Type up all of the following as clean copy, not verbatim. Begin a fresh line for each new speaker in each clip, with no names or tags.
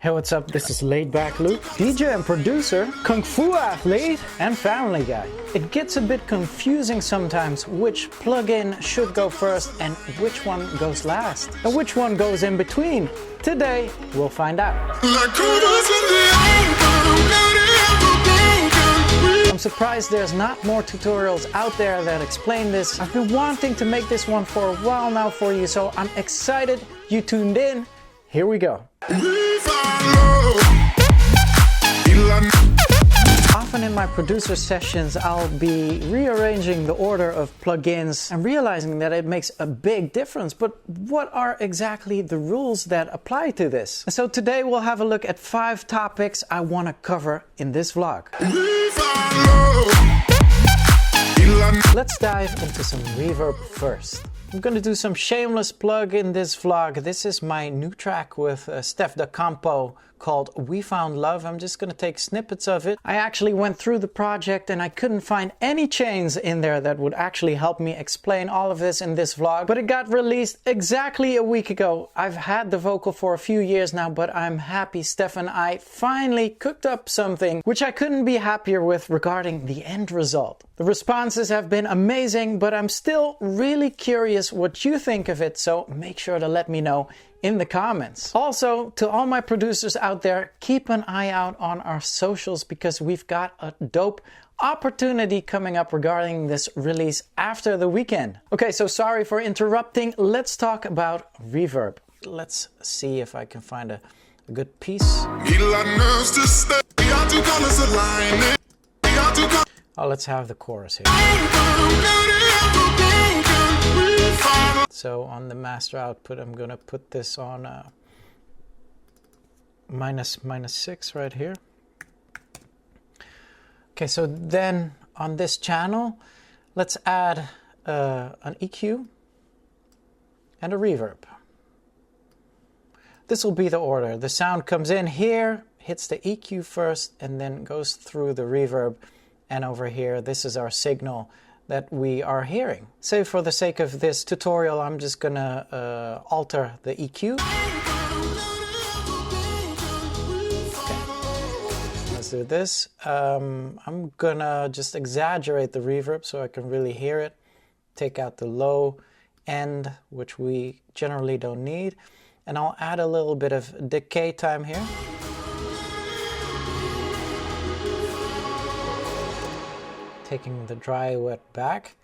Hey, what's up? This is Laidback Luke, DJ and producer, Kung Fu athlete, and family guy. It gets a bit confusing sometimes which plugin should go first and which one goes last, and which one goes in between. Today, we'll find out. I'm surprised there's not more tutorials out there that explain this. I've been wanting to make this one for a while now for you, so I'm excited you tuned in. Here we go. Often in my producer sessions, I'll be rearranging the order of plugins and realizing that it makes a big difference. But what are exactly the rules that apply to this? And so today we'll have a look at 5 topics I want to cover in this vlog. Let's dive into some reverb first. I'm gonna do some shameless plug in this vlog. This is my new track with Steph Da Campo called We Found Love. I'm just gonna take snippets of it. I actually went through the project and I couldn't find any chains in there that would actually help me explain all of this in this vlog. But it got released exactly a week ago. I've had the vocal for a few years now, but I'm happy Steph and I finally cooked up something which I couldn't be happier with regarding the end result. The responses have been amazing, but I'm still really curious what you think of it, so make sure to let me know in the comments. Also, to all my producers out there, keep an eye out on our socials because we've got a dope opportunity coming up regarding this release after the weekend. Okay, so sorry for interrupting. Let's talk about reverb. Let's see if I can find a good piece. Oh, let's have the chorus here. So on the master output, I'm gonna put this on minus 6 right here. Okay, so then on this channel, let's add an EQ and a reverb. This will be the order. The sound comes in here, hits the EQ first, and then goes through the reverb. And over here, this is our signal that we are hearing. So for the sake of this tutorial, I'm just gonna alter the EQ. Okay. Let's do this. I'm gonna just exaggerate the reverb so I can really hear it. Take out the low end, which we generally don't need. And I'll add a little bit of decay time here. Taking the dry wet back.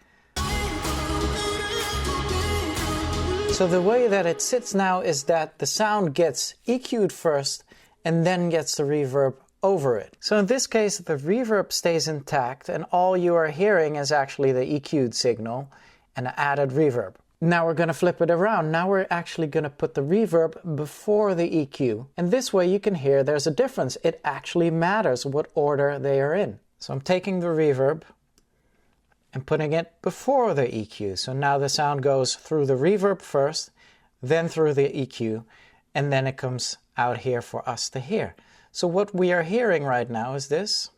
So the way that it sits now is that the sound gets EQ'd first and then gets the reverb over it. So in this case, the reverb stays intact and all you are hearing is actually the EQ'd signal and the added reverb. Now we're gonna flip it around. Now we're actually gonna put the reverb before the EQ. And this way you can hear there's a difference. It actually matters what order they are in. So I'm taking the reverb and putting it before the EQ. So now the sound goes through the reverb first, then through the EQ, and then it comes out here for us to hear. So what we are hearing right now is this.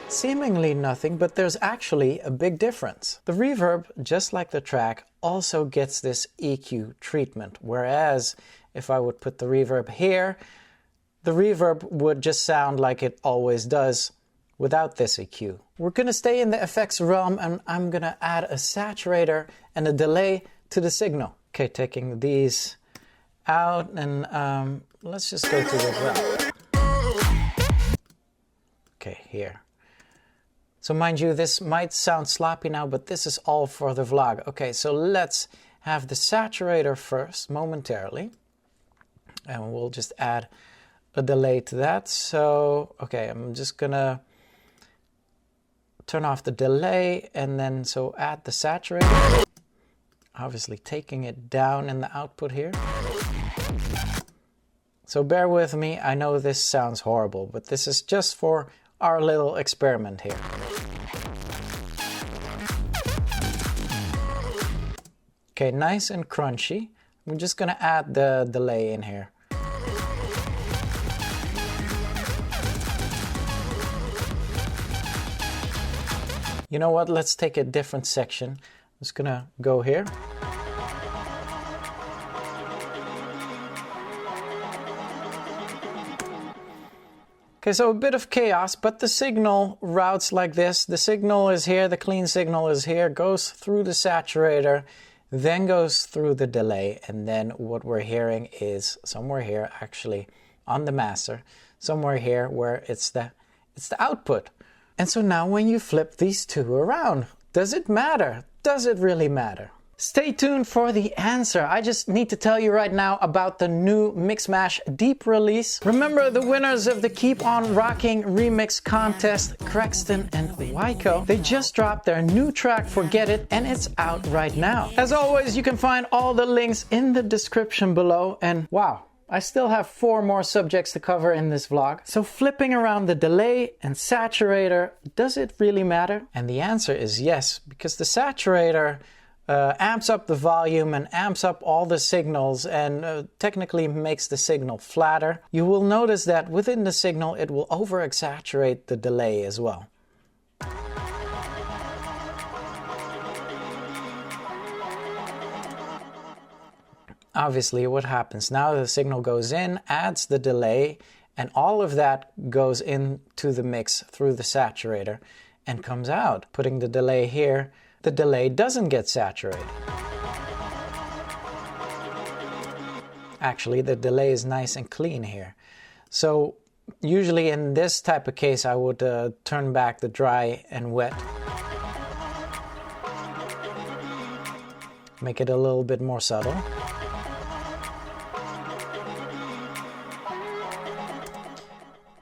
Seemingly nothing, but there's actually a big difference. The reverb, just like the track, also gets this EQ treatment, whereas if I would put the reverb here, the reverb would just sound like it always does without this EQ. We're gonna stay in the effects realm and I'm gonna add a saturator and a delay to the signal. Okay, taking these out and let's just go to the drop. Okay, here. So mind you, this might sound sloppy now, but this is all for the vlog. Okay, so let's have the saturator first momentarily. And we'll just add a delay to that. So, okay, I'm just gonna turn off the delay and then so add the saturator. Obviously taking it down in the output here. So bear with me, I know this sounds horrible, but this is just for our little experiment here. Okay, nice and crunchy. I'm just gonna add the delay in here. You know what, let's take a different section. I'm just gonna go here. Okay, so a bit of chaos, but the signal routes like this. The signal is here, the clean signal is here, goes through the saturator, then goes through the delay, and then what we're hearing is somewhere here, actually on the master, somewhere here where it's the output. And so now when you flip these two around, does it matter? Does it really matter? Stay tuned for the answer. I just need to tell you right now about the new Mixmash Deep release. Remember the winners of the Keep On Rocking remix contest, Crexton and Wyco. They just dropped their new track, Forget It, and it's out right now. As always, you can find all the links in the description below. And wow, I still have 4 more subjects to cover in this vlog. So flipping around the delay and saturator, does it really matter? And the answer is yes, because the saturator amps up the volume and amps up all the signals and technically makes the signal flatter. You will notice that within the signal it will over-exaggerate the delay as well. Obviously what happens now, the signal goes in, adds the delay, and all of that goes into the mix through the saturator and comes out. Putting the delay here, the delay doesn't get saturated. Actually, the delay is nice and clean here. So usually in this type of case, I would turn back the dry and wet. Make it a little bit more subtle.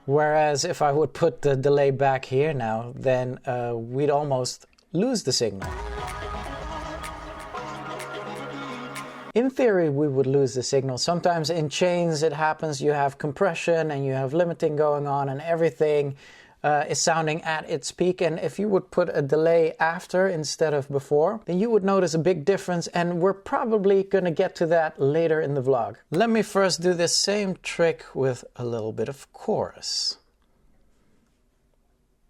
Whereas if I would put the delay back here now, then we'd almost lose the signal. In theory, we would lose the signal. Sometimes in chains it happens, you have compression and you have limiting going on and everything is sounding at its peak. And if you would put a delay after instead of before, then you would notice a big difference, and we're probably going to get to that later in the vlog. Let me first do the same trick with a little bit of chorus.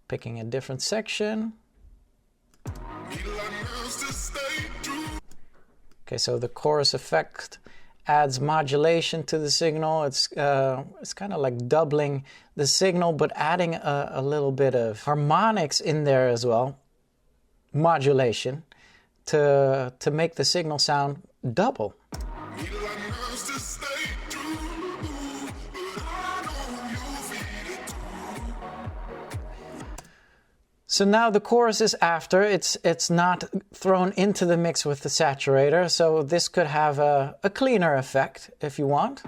Picking a different section. Okay, so the chorus effect adds modulation to the signal. It's kind of like doubling the signal, but adding a little bit of harmonics in there as well, modulation, to make the signal sound double. So now the chorus is after, it's not thrown into the mix with the saturator, so this could have a cleaner effect if you want.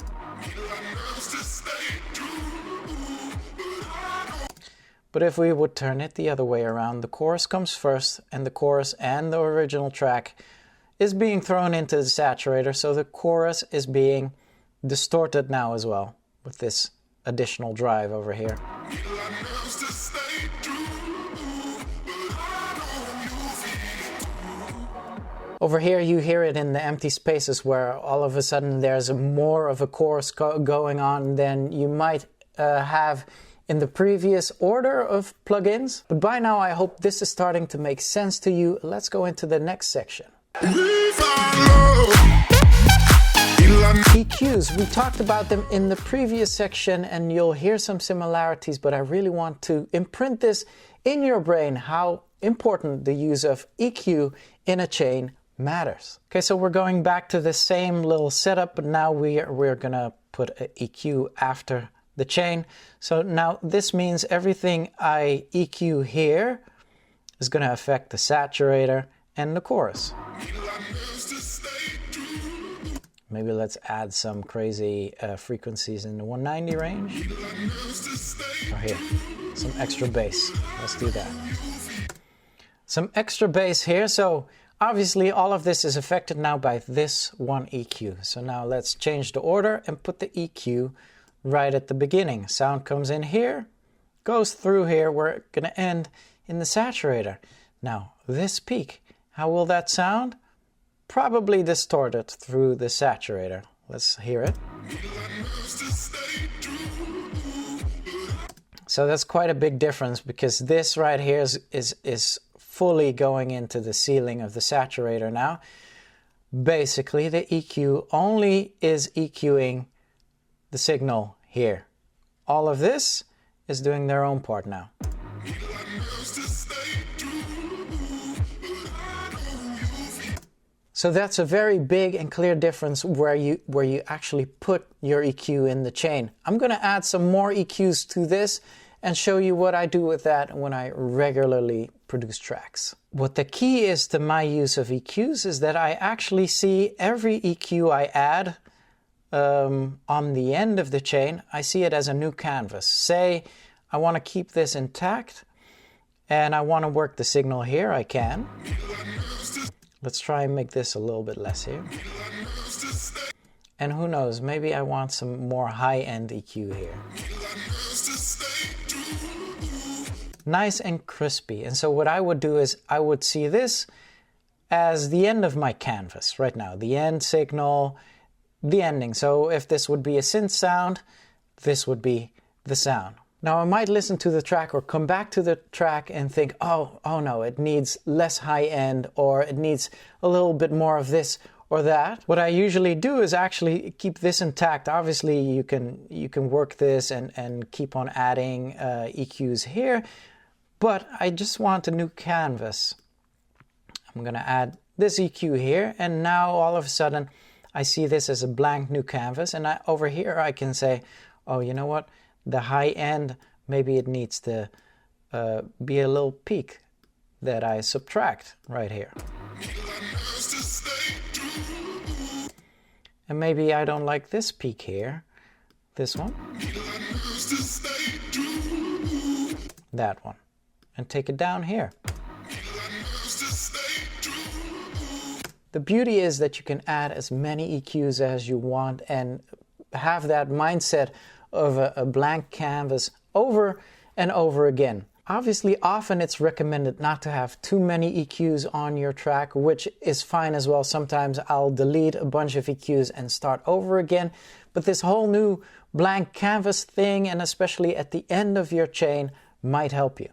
But if we would turn it the other way around, the chorus comes first, and the chorus and the original track is being thrown into the saturator, so the chorus is being distorted now as well with this additional drive over here. Over here you hear it in the empty spaces where all of a sudden there's more of a chorus going on than you might have in the previous order of plugins. But by now I hope this is starting to make sense to you. Let's go into the next section. EQs, we talked about them in the previous section and you'll hear some similarities, but I really want to imprint this in your brain, how important the use of EQ in a chain matters. Okay, so we're going back to the same little setup, but now we're gonna put an EQ after the chain. So now this means everything I EQ here is gonna affect the saturator and the chorus. Maybe let's add some crazy frequencies in the 190 range. Or here, some extra bass. Let's do that. Some extra bass here. So obviously all of this is affected now by this one EQ. So now let's change the order and put the EQ right at the beginning. Sound comes in here, goes through here, we're gonna end in the saturator. Now this peak, how will that sound? Probably distorted through the saturator. Let's hear it. So that's quite a big difference, because this right here is fully going into the ceiling of the saturator now. Basically the EQ only is EQing the signal here. All of this is doing their own part now. So that's a very big and clear difference where you actually put your EQ in the chain. I'm going to add some more EQs to this and show you what I do with that when I regularly produce tracks. What the key is to my use of EQs is that I actually see every EQ I add on the end of the chain, I see it as a new canvas. Say I want to keep this intact and I want to work the signal here, I can. Let's try and make this a little bit less here. And who knows, maybe I want some more high-end EQ here. Nice and crispy. And so what I would do is I would see this as the end of my canvas right now. The end signal, the ending. So if this would be a synth sound, this would be the sound. Now I might listen to the track or come back to the track and think, oh no, it needs less high end, or it needs a little bit more of this or that. What I usually do is actually keep this intact. Obviously you can work this and keep on adding EQs here, but I just want a new canvas. I'm gonna add this EQ here, and now all of a sudden I see this as a blank new canvas, and over here I can say, oh, you know what? The high end, maybe it needs to be a little peak that I subtract right here. And maybe I don't like this peak here, this one, that one, and take it down here. The beauty is that you can add as many EQs as you want and have that mindset of a blank canvas over and over again. Obviously, often it's recommended not to have too many EQs on your track, which is fine as well. Sometimes I'll delete a bunch of EQs and start over again. But this whole new blank canvas thing, and especially at the end of your chain, might help you.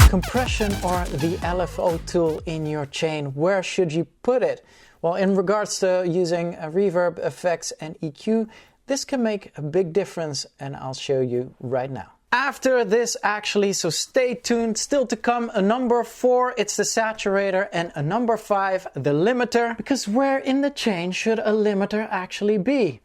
Compression, or the LFO tool in your chain, where should you put it? Well, in regards to using reverb, effects, and EQ, this can make a big difference, and I'll show you right now. After this actually, so stay tuned. Still to come, a number 4, it's the saturator, and a number 5, the limiter. Because where in the chain should a limiter actually be?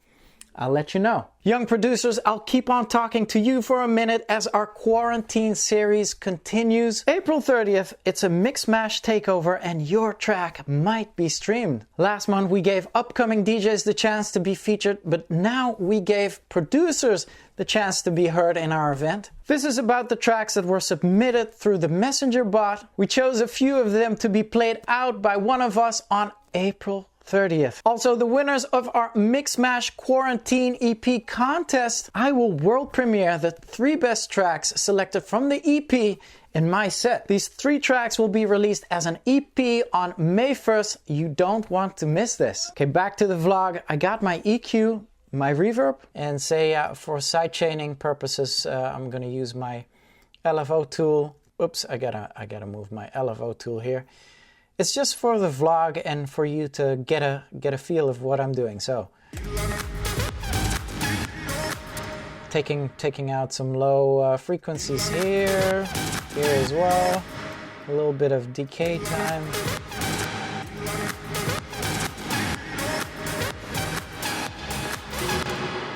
I'll let you know. Young producers, I'll keep on talking to you for a minute as our quarantine series continues. April 30th, it's a mix mash takeover and your track might be streamed. Last month we gave upcoming DJs the chance to be featured, but now we gave producers the chance to be heard in our event. This is about the tracks that were submitted through the Messenger bot. We chose a few of them to be played out by one of us on April 30th. Also, the winners of our Mix Mash Quarantine EP contest, I will world premiere the 3 best tracks selected from the EP in my set. These 3 tracks will be released as an EP on May 1st. You don't want to miss this. Okay, back to the vlog. I got my EQ, my reverb, and say for sidechaining purposes, I'm gonna use my LFO tool. Oops, I gotta move my LFO tool here. It's just for the vlog and for you to get a feel of what I'm doing. So, taking out some low frequencies here as well. A little bit of decay time.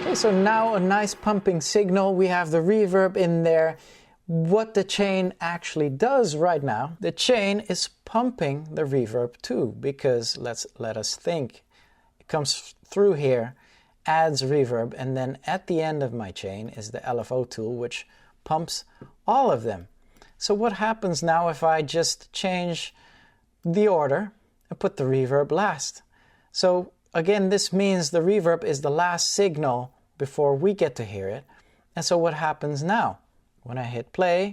Okay, so now a nice pumping signal. We have the reverb in there. What the chain actually does right now, the chain is pumping the reverb too, because let us think. It comes through here, adds reverb, and then at the end of my chain is the LFO tool, which pumps all of them. So what happens now if I just change the order and put the reverb last? So again, this means the reverb is the last signal before we get to hear it. And so what happens now? When I hit play,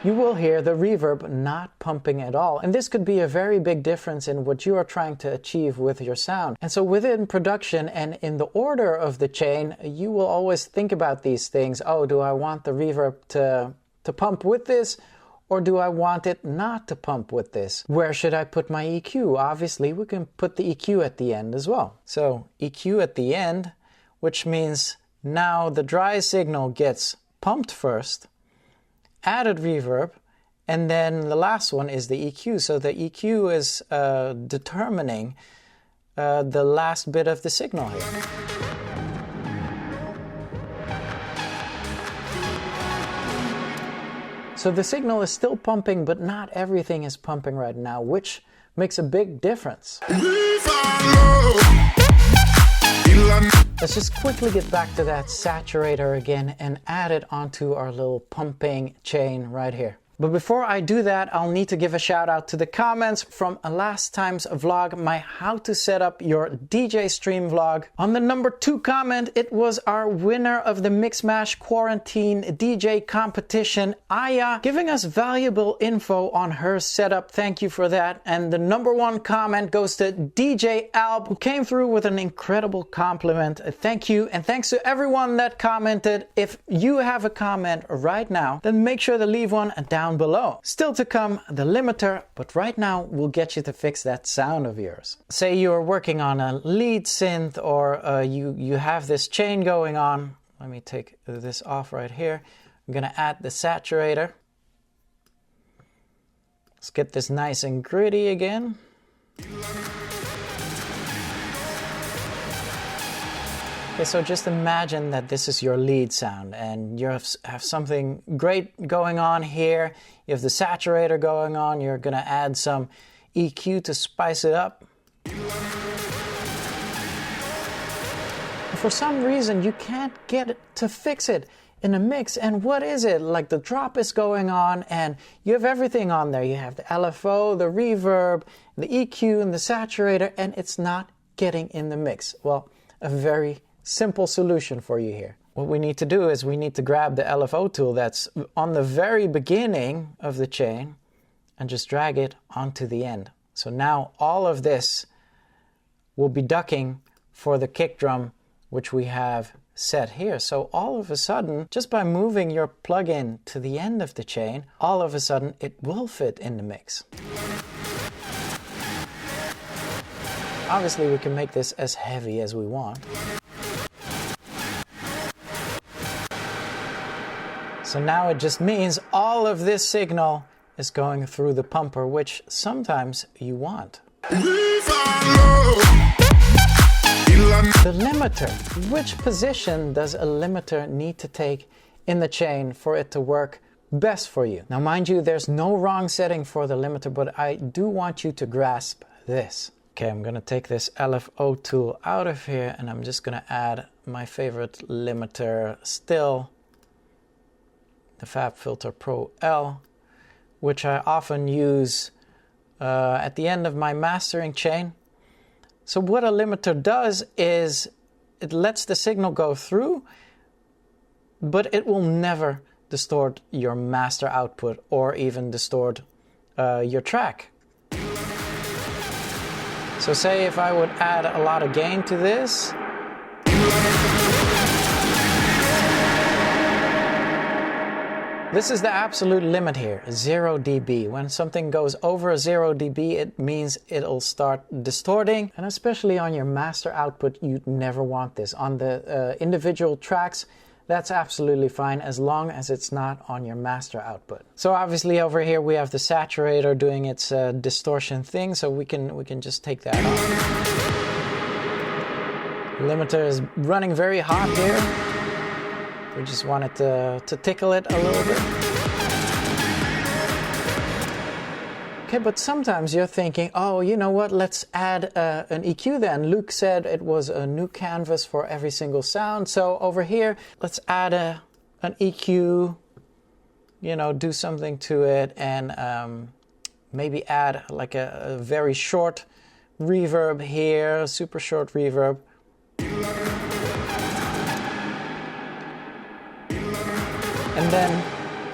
you will hear the reverb not pumping at all. And this could be a very big difference in what you are trying to achieve with your sound. And so within production and in the order of the chain, you will always think about these things. Oh, do I want the reverb to pump with this? Or do I want it not to pump with this? Where should I put my EQ? Obviously, we can put the EQ at the end as well. So EQ at the end, which means now the dry signal gets pumped first, added reverb, and then the last one is the EQ. So the EQ is determining the last bit of the signal here. So the signal is still pumping, but not everything is pumping right now, which makes a big difference. Let's just quickly get back to that saturator again and add it onto our little pumping chain right here. But before I do that, I'll need to give a shout out to the comments from last time's vlog, my how to set up your DJ stream vlog. On the number 2 comment, it was our winner of the Mixmash Quarantine DJ competition, Aya, giving us valuable info on her setup. Thank you for that. And the number 1 comment goes to DJ Alb, who came through with an incredible compliment. Thank you. And thanks to everyone that commented. If you have a comment right now, then make sure to leave one down below. Still to come, the limiter, but right now we'll get you to fix that sound of yours. Say you're working on a lead synth, or you have this chain going on. Let me take this off right here. I'm gonna add the saturator. Let's get this nice and gritty again. Okay, so just imagine that this is your lead sound and you have something great going on here. You have the saturator going on. You're going to add some EQ to spice it up. For some reason, you can't get it to fix it in a mix. And what is it? Like the drop is going on and you have everything on there. You have the LFO, the reverb, the EQ, and the saturator, and it's not getting in the mix. Well, a very simple solution for you here. What we need to do is we need to grab the LFO tool that's on the very beginning of the chain and just drag it onto the end. So now all of this will be ducking for the kick drum, which we have set here. So all of a sudden, just by moving your plugin to the end of the chain, all of a sudden it will fit in the mix. Obviously, we can make this as heavy as we want. So now it just means all of this signal is going through the pumper, which sometimes you want. The limiter. Which position does a limiter need to take in the chain for it to work best for you? Now, mind you, there's no wrong setting for the limiter, but I do want you to grasp this. Okay, I'm going to take this LFO tool out of here and I'm just going to add my favorite limiter still, the FabFilter Pro L, which I often use at the end of my mastering chain. So what a limiter does is it lets the signal go through, but it will never distort your master output or even distort your track. So say if I would add a lot of gain to this, this is the absolute limit here, 0 dB. When something goes over 0 dB, it means it'll start distorting. And especially on your master output, you'd never want this. On the individual tracks, that's absolutely fine as long as it's not on your master output. So obviously over here we have the saturator doing its distortion thing, so we can just take that off. Limiter is running very hot here. We just wanted to tickle it a little bit. Okay, but sometimes you're thinking, oh, you know what, let's add an EQ then. Luke said it was a new canvas for every single sound. So over here, let's add an EQ, you know, do something to it and maybe add like a very short reverb here, super short reverb.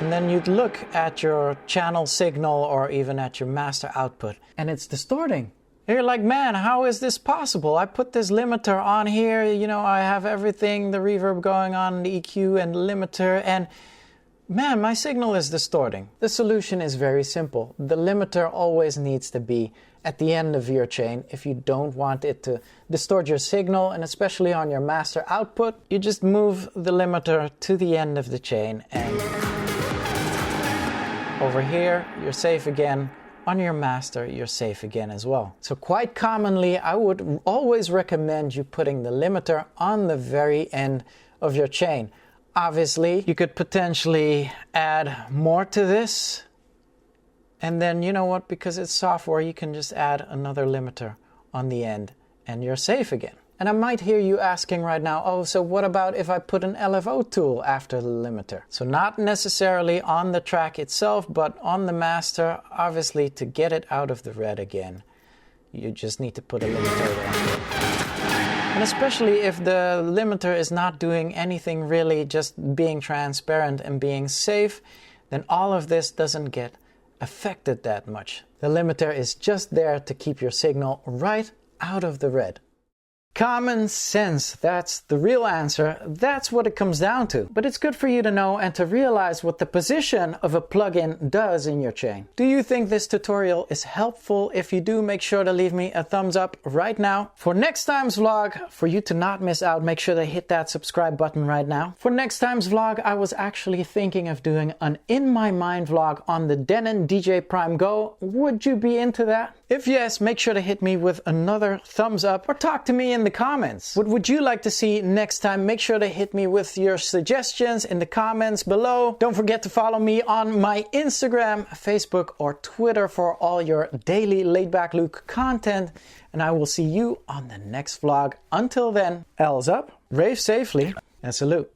And then you'd look at your channel signal or even at your master output and it's distorting. You're like, man, how is this possible? I put this limiter on here, you know, I have everything, the reverb going on, the EQ and the limiter, and Man, my signal is distorting. The solution is very simple. The limiter always needs to be at the end of your chain if you don't want it to distort your signal, and especially on your master output, you just move the limiter to the end of the chain, and over here you're safe again. On your master, you're safe again as well. So quite commonly, I would always recommend you putting the limiter on the very end of your chain. Obviously, you could potentially add more to this. And then, you know what, because it's software, you can just add another limiter on the end and you're safe again. And I might hear you asking right now, oh, so what about if I put an LFO tool after the limiter? So not necessarily on the track itself, but on the master, obviously to get it out of the red again, you just need to put a limiter there. And especially if the limiter is not doing anything really, just being transparent and being safe, then all of this doesn't get affected that much. The limiter is just there to keep your signal right out of the red. Common sense, that's the real answer. That's what it comes down to. But it's good for you to know and to realize what the position of a plugin does in your chain. Do you think this tutorial is helpful? If you do, make sure to leave me a thumbs up right now. For next time's vlog, for you to not miss out, make sure to hit that subscribe button right now. For next time's vlog, I was actually thinking of doing an In My Mind vlog on the Denon DJ Prime Go. Would you be into that? If yes, make sure to hit me with another thumbs up or talk to me in the comments. What would you like to see next time? Make sure to hit me with your suggestions in the comments below. Don't forget to follow me on my Instagram, Facebook or Twitter for all your daily Laidback Luke content. And I will see you on the next vlog. Until then, L's up, rave safely, and salute.